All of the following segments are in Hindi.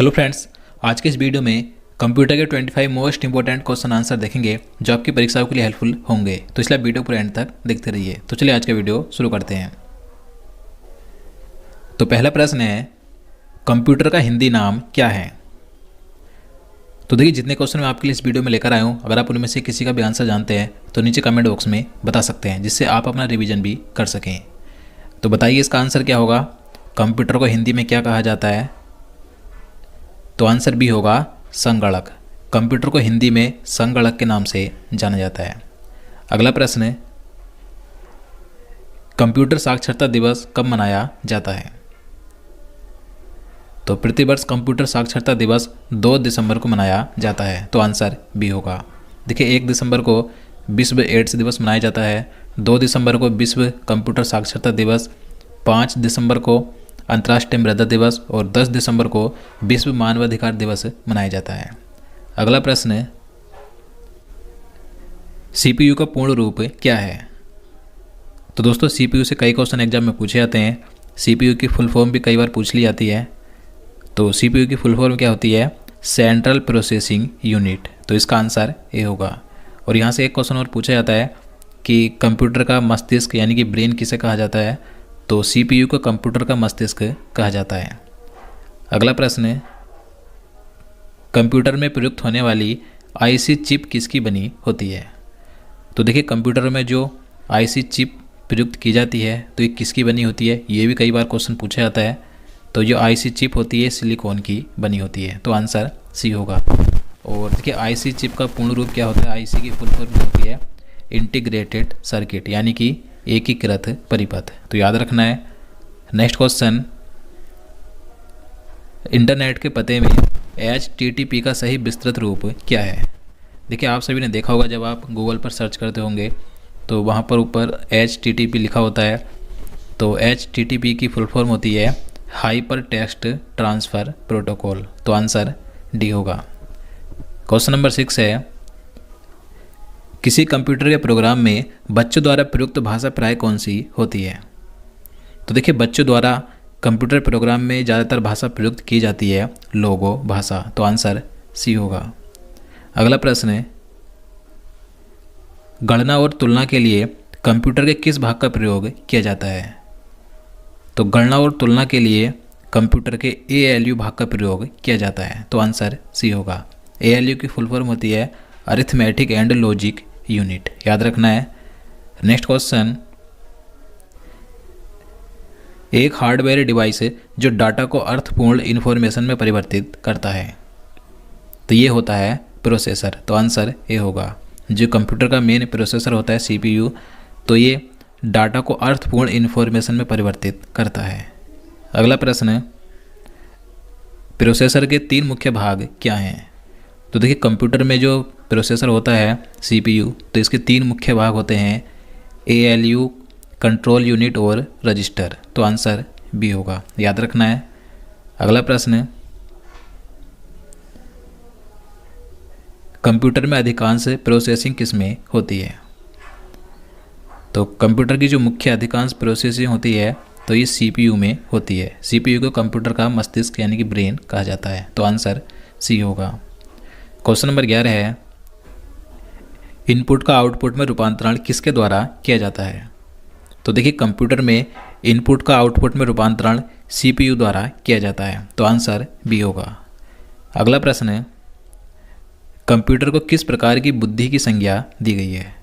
हेलो फ्रेंड्स, आज के इस वीडियो में कंप्यूटर के 25 मोस्ट इंपॉर्टेंट क्वेश्चन आंसर देखेंगे जो आपकी परीक्षाओं के लिए हेल्पफुल होंगे। तो इसलिए वीडियो पूरे एंड तक देखते रहिए। तो चलिए आज का वीडियो शुरू करते हैं। तो पहला प्रश्न है, कंप्यूटर का हिंदी नाम क्या है? तो देखिए, जितने क्वेश्चन मैं आपके लिए इस वीडियो में लेकर आया हूँ, अगर आप उनमें से किसी का भी आंसर जानते हैं तो नीचे कमेंट बॉक्स में बता सकते हैं, जिससे आप अपना रिवीजन भी कर सकें। तो बताइए इसका आंसर क्या होगा। कंप्यूटर को हिंदी में क्या कहा जाता है? तो आंसर भी होगा संगणक। कंप्यूटर को हिंदी में संगणक के नाम से जाना जाता है। अगला प्रश्न है, कंप्यूटर साक्षरता दिवस कब मनाया जाता है? तो प्रतिवर्ष कंप्यूटर साक्षरता दिवस 2 दिसंबर को मनाया जाता है। तो आंसर भी होगा। देखिए, 1 दिसंबर को विश्व एड्स दिवस मनाया जाता है, 2 दिसंबर को विश्व कंप्यूटर साक्षरता दिवस, 5 दिसंबर को अंतर्राष्ट्रीय मृदा दिवस और 10 दिसंबर को विश्व मानवाधिकार दिवस मनाया जाता है। अगला प्रश्न है, सीपीयू का पूर्ण रूप क्या है? तो दोस्तों, सीपीयू से कई क्वेश्चन एग्जाम में पूछे जाते हैं। सीपीयू की फुल फॉर्म भी कई बार पूछ ली जाती है। तो सीपीयू की फुल फॉर्म क्या होती है? Central processing unit. तो इसका आंसर ए होगा। और यहाँ से एक क्वेश्चन और पूछा जाता है कि कंप्यूटर का मस्तिष्क यानी कि ब्रेन किसे कहा जाता है? तो सीपीयू को कंप्यूटर का मस्तिष्क कहा जाता है। अगला प्रश्न है, कंप्यूटर में प्रयुक्त होने वाली आईसी चिप किसकी बनी होती है? तो देखिए, कंप्यूटर में जो आईसी चिप प्रयुक्त की जाती है तो ये किसकी बनी होती है? ये भी कई बार क्वेश्चन पूछा जाता है। तो जो आईसी चिप होती है सिलिकॉन की बनी होती है। तो आंसर सी होगा। और देखिए, आईसी चिप का पूर्ण रूप क्या होता है? आईसी की फुल फॉर्म होती है इंटीग्रेटेड सर्किट, यानी कि एकीकृत परिपथ। तो याद रखना है। नेक्स्ट क्वेश्चन, इंटरनेट के पते में HTTP का सही विस्तृत रूप क्या है? देखिए, आप सभी ने देखा होगा, जब आप गूगल पर सर्च करते होंगे तो वहाँ पर ऊपर HTTP लिखा होता है। तो HTTP की फुल फॉर्म होती है हाइपर टेक्स्ट ट्रांसफ़र प्रोटोकॉल। तो आंसर डी होगा। क्वेश्चन नंबर 6 है, किसी कंप्यूटर के प्रोग्राम में बच्चों द्वारा प्रयुक्त भाषा प्राय कौन सी होती है? तो देखिए, बच्चों द्वारा कंप्यूटर प्रोग्राम में ज़्यादातर भाषा प्रयुक्त की जाती है लोगो भाषा। तो आंसर सी होगा। अगला प्रश्न है, गणना और तुलना के लिए कंप्यूटर के किस भाग का प्रयोग किया जाता है? तो गणना और तुलना के लिए कंप्यूटर के ALU भाग का प्रयोग किया जाता है। तो आंसर सी होगा। ALU की फुल फॉर्म होती है अरिथमेटिक एंड लॉजिक यूनिट। याद रखना है। नेक्स्ट क्वेश्चन, एक हार्डवेयर डिवाइस जो डाटा को अर्थपूर्ण इंफॉर्मेशन में परिवर्तित करता है, तो ये होता है प्रोसेसर। तो आंसर ए होगा। जो कंप्यूटर का मेन प्रोसेसर होता है CPU, तो ये डाटा को अर्थपूर्ण इंफॉर्मेशन में परिवर्तित करता है। अगला प्रश्न है, प्रोसेसर के 3 मुख्य भाग क्या हैं? तो देखिए, कंप्यूटर में जो प्रोसेसर होता है CPU, तो इसके 3 मुख्य भाग होते हैं ALU, कंट्रोल यूनिट और रजिस्टर। तो आंसर बी होगा। याद रखना है। अगला प्रश्न है, कंप्यूटर में अधिकांश प्रोसेसिंग किस में होती है? तो कंप्यूटर की जो मुख्य अधिकांश प्रोसेसिंग होती है तो ये CPU में होती है। CPU को कंप्यूटर का मस्तिष्क यानी कि ब्रेन कहा जाता है। तो आंसर सी होगा। क्वेश्चन नंबर 11 है, इनपुट का आउटपुट में रूपांतरण किसके द्वारा किया जाता है? तो देखिए, कंप्यूटर में इनपुट का आउटपुट में रूपांतरण CPU द्वारा किया जाता है। तो आंसर बी होगा। अगला प्रश्न है, कंप्यूटर को किस प्रकार की बुद्धि की संज्ञा दी गई है?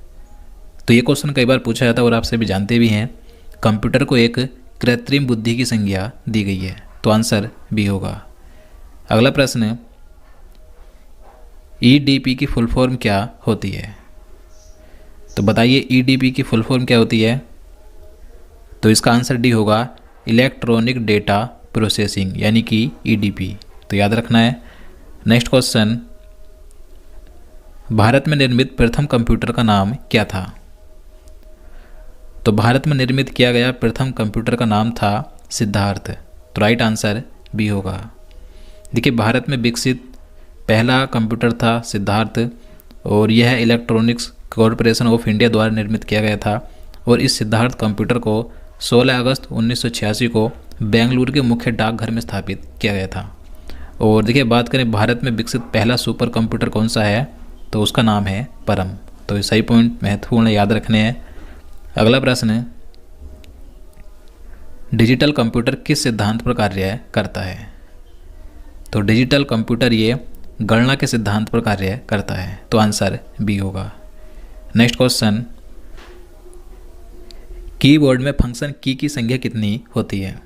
तो ये क्वेश्चन कई बार पूछा जाता है और आप सभी जानते भी हैं। कंप्यूटर को एक कृत्रिम बुद्धि की संज्ञा दी गई है। तो आंसर बी होगा। अगला प्रश्न है, EDP की फुल फॉर्म क्या होती है? तो बताइए, EDP की फुल फॉर्म क्या होती है? तो इसका आंसर डी होगा, इलेक्ट्रॉनिक डेटा प्रोसेसिंग, यानी कि EDP। तो याद रखना है। नेक्स्ट क्वेश्चन, भारत में निर्मित प्रथम कंप्यूटर का नाम क्या था? तो भारत में निर्मित किया गया प्रथम कंप्यूटर का नाम था सिद्धार्थ। तो राइट आंसर बी होगा। देखिए, भारत में विकसित पहला कंप्यूटर था सिद्धार्थ और यह इलेक्ट्रॉनिक्स कॉरपोरेशन ऑफ इंडिया द्वारा निर्मित किया गया था। और इस सिद्धार्थ कंप्यूटर को 16 अगस्त 1986 को बेंगलुरु के मुख्य डाकघर में स्थापित किया गया था। और देखिए बात करें भारत में विकसित पहला सुपर कंप्यूटर कौन सा है, तो उसका नाम है परम। तो ये सही पॉइंट महत्वपूर्ण याद रखने हैं। अगला प्रश्न है, डिजिटल कंप्यूटर किस सिद्धांत पर कार्य करता है? तो डिजिटल कंप्यूटर ये गणना के सिद्धांत पर कार्य करता है। तो आंसर बी होगा। नेक्स्ट क्वेश्चन, कीबोर्ड में फंक्शन की संख्या कितनी होती है?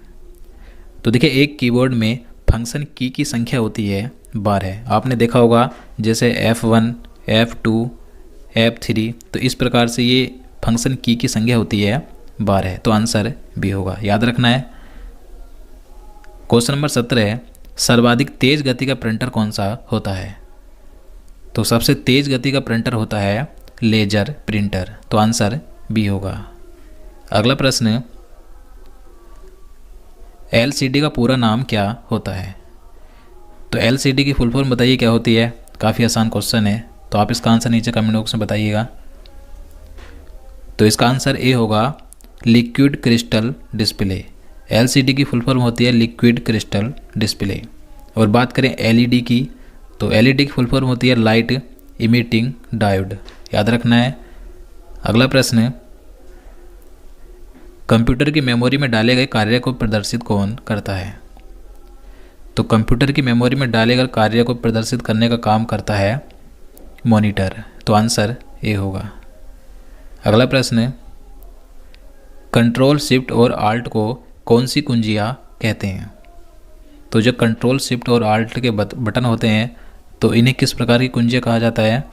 तो देखिए एक कीबोर्ड में फंक्शन की संख्या होती है 12। आपने देखा होगा जैसे F1, F2, F3, तो इस प्रकार से ये फंक्शन की संख्या होती है 12। तो आंसर बी होगा, याद रखना है। क्वेश्चन नंबर 17 है, सर्वाधिक तेज गति का प्रिंटर कौन सा होता है? तो सबसे तेज गति का प्रिंटर होता है लेजर प्रिंटर। तो आंसर बी होगा। अगला प्रश्न, LCD का पूरा नाम क्या होता है? तो LCD की फुल फॉर्म बताइए क्या होती है? काफ़ी आसान क्वेश्चन है, तो आप इसका आंसर नीचे कमेंट बॉक्स में बताइएगा। तो इसका आंसर ए होगा, लिक्विड क्रिस्टल डिस्प्ले। LCD की फुल फॉर्म होती है लिक्विड क्रिस्टल डिस्प्ले। और बात करें LED की, तो LED की फुल फॉर्म होती है लाइट इमिटिंग डायोड, याद रखना है। अगला प्रश्न है, कंप्यूटर की मेमोरी में डाले गए कार्य को प्रदर्शित कौन करता है? तो कंप्यूटर की मेमोरी में डाले गए कार्य को प्रदर्शित करने का काम करता है मॉनिटर। तो आंसर ए होगा। अगला प्रश्न है, कंट्रोल शिफ्ट और आल्ट को कौन सी कुंजियाँ कहते हैं? तो जो कंट्रोल शिफ्ट और आल्ट के बटन होते हैं, तो इन्हें किस प्रकार की कुंजियाँ कहा जाता है?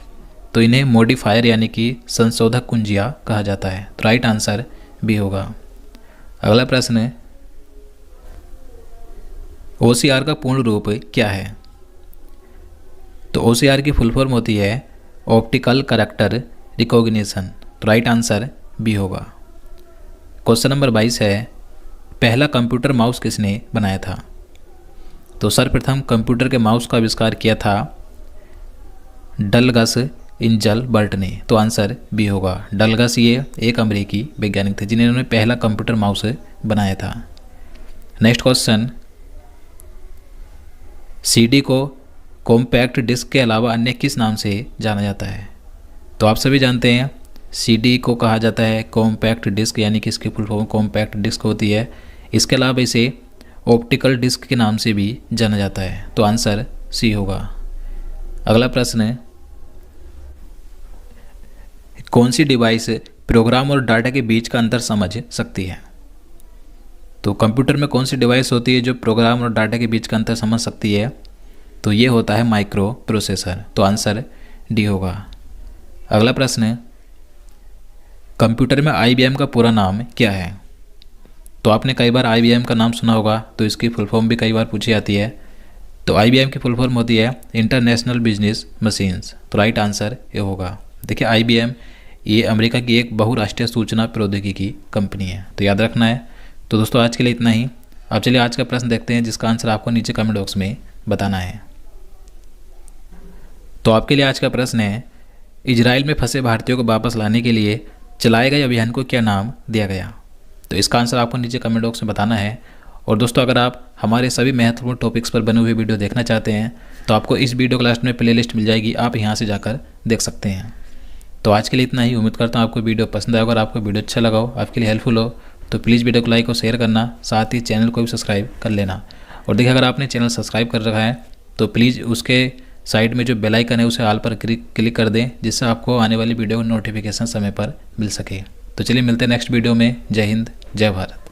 तो इन्हें मॉडिफायर यानी कि संशोधक कुंजियाँ कहा जाता है। तो राइट आंसर बी होगा। अगला प्रश्न है, OCR का पूर्ण रूप क्या है? तो OCR की फुल फॉर्म होती है ऑप्टिकल कैरेक्टर रिकॉग्निशन। तो राइट आंसर बी होगा। क्वेश्चन नंबर 22 है, पहला कंप्यूटर माउस किसने बनाया था? तो सर्वप्रथम कंप्यूटर के माउस का आविष्कार किया था डलगस इंजलबर्ट ने। तो आंसर बी होगा। डलगस ये एक अमेरिकी वैज्ञानिक थे जिन्होंने पहला कंप्यूटर माउस बनाया था। नेक्स्ट क्वेश्चन, CD को कॉम्पैक्ट डिस्क के अलावा अन्य किस नाम से जाना जाता है? तो आप सभी जानते हैं CD को कहा जाता है कॉम्पैक्ट डिस्क, यानी कि इसकी फुल फॉर्म कॉम्पैक्ट डिस्क होती है। इसके अलावा इसे ऑप्टिकल डिस्क के नाम से भी जाना जाता है। तो आंसर सी होगा। अगला प्रश्न है, कौन सी डिवाइस प्रोग्राम और डाटा के बीच का अंतर समझ सकती है? तो कंप्यूटर में कौन सी डिवाइस होती है जो प्रोग्राम और डाटा के बीच का अंतर समझ सकती है? तो ये होता है माइक्रो प्रोसेसर। तो आंसर डी होगा। अगला प्रश्न है, कंप्यूटर में IBM का पूरा नाम क्या है? तो आपने कई बार IBM का नाम सुना होगा, तो इसकी फुल फॉर्म भी कई बार पूछी जाती है। तो IBM की फुल फॉर्म होती है इंटरनेशनल बिजनेस मशीन्स। तो राइट आंसर ये होगा। देखिए IBM ये अमेरिका की एक बहुराष्ट्रीय सूचना प्रौद्योगिकी कंपनी है, तो याद रखना है। तो दोस्तों आज के लिए इतना ही। अब चलिए आज का प्रश्न देखते हैं जिसका आंसर आपको नीचे कमेंट बॉक्स में बताना है। तो आपके लिए आज का प्रश्न है, इजराइल में फंसे भारतीयों को वापस लाने के लिए चलाए गए अभियान को क्या नाम दिया गया? तो इसका आंसर आपको नीचे कमेंट बॉक्स में बताना है। और दोस्तों अगर आप हमारे सभी महत्वपूर्ण टॉपिक्स पर बने हुए वीडियो देखना चाहते हैं तो आपको इस वीडियो के लास्ट में प्लेलिस्ट मिल जाएगी, आप यहाँ से जाकर देख सकते हैं। तो आज के लिए इतना ही। उम्मीद करता हूँ आपको वीडियो पसंद आएगा। अगर आपको वीडियो अच्छा लगा हो, आपके लिए हेल्पफुल हो, तो प्लीज़ वीडियो को लाइक और शेयर करना, साथ ही चैनल को भी सब्सक्राइब कर लेना। और देखिए अगर आपने चैनल सब्सक्राइब कर रखा है तो प्लीज़ उसके साइड में जो बेल आइकन है उसे ऑल पर क्लिक कर दें, जिससे आपको आने वाली वीडियो नोटिफिकेशन समय पर मिल सके। तो चलिए मिलते हैं नेक्स्ट वीडियो में। जय हिंद, जय भारत।